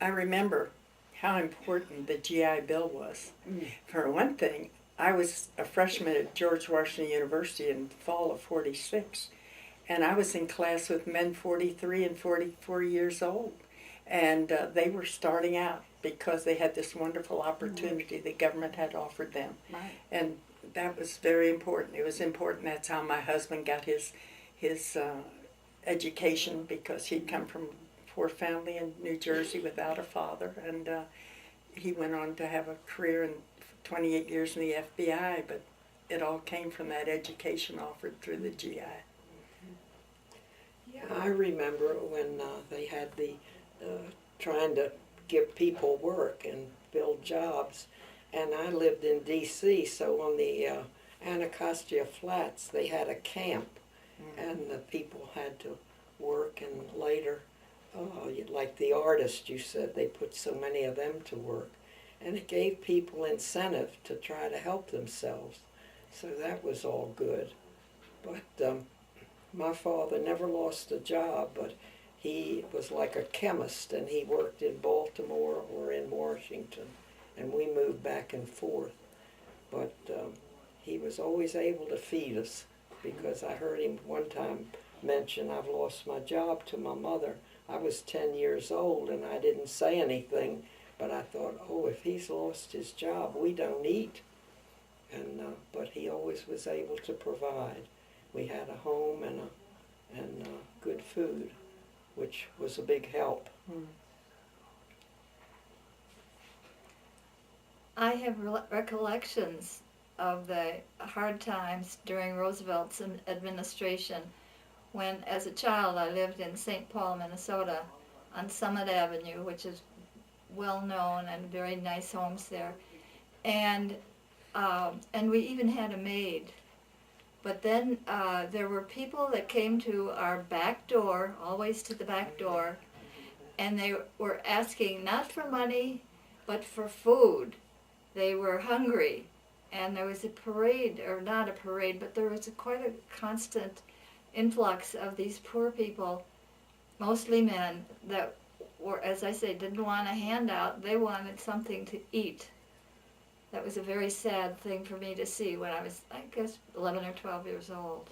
I remember how important the GI Bill was. For one thing, I was a freshman at George Washington University in the fall of '46, and I was in class with men 43 and 44 years old, and they were starting out because they had this wonderful opportunity the government had offered them. Right. And that was very important. It was important. That's how my husband got his education, because he'd come from a poor family in New Jersey without a father, and he went on to have a career in 28 years in the FBI, but it all came from that education offered through the GI. Yeah, I remember when they had the trying to give people work and build jobs, and I lived in D.C., so on the Anacostia Flats they had a camp, and the people had to work, and later, like the artists, you said, they put so many of them to work, and it gave people incentive to try to help themselves, so that was all good. But my father never lost a job, but he was like a chemist, and he worked in Baltimore or in Washington, and we moved back and forth. But he was always able to feed us, because I heard him one time mention, I've lost my job, to my mother. I was 10 years old, and I didn't say anything, but I thought, oh, if he's lost his job, we don't eat. And but he always was able to provide. We had a home and good food, which was a big help. I have recollections of the hard times during Roosevelt's administration, when, as a child, I lived in St. Paul, Minnesota, on Summit Avenue, which is well known, and very nice homes there. And we even had a maid. But then there were people that came to our back door, always to the back door, and they were asking not for money, but for food. They were hungry, and there was a parade, or not a parade, but there was quite a constant influx of these poor people, mostly men, that were, as I say, didn't want a handout. They wanted something to eat. That was a very sad thing for me to see when I was, I guess, 11 or 12 years old.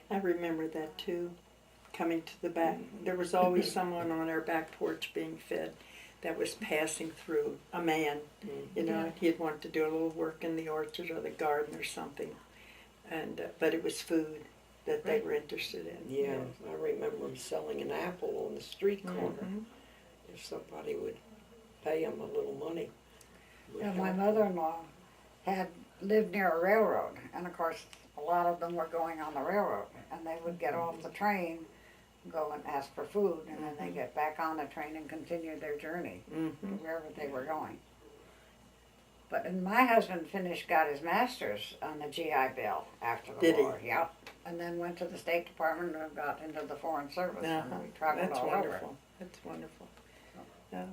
I remember that too, coming to the back. There was always someone on our back porch being fed that was passing through, a man, you know, and he'd want to do a little work in the orchard or the garden or something. And but it was food that they were interested in. Yeah, I remember him selling an apple on the street corner. Mhm. If somebody would pay him a little money. And my mother-in-law had lived near a railroad, and of course a lot of them were going on the railroad, and they would get off the train, go and ask for food, and then they get back on the train and continue their journey to wherever they were going. But and my husband got his master's on the GI Bill after the Did he? war. Yep. And then went to the State Department and got into the Foreign Service, and we traveled That's all wonderful. over. That's wonderful. Yeah.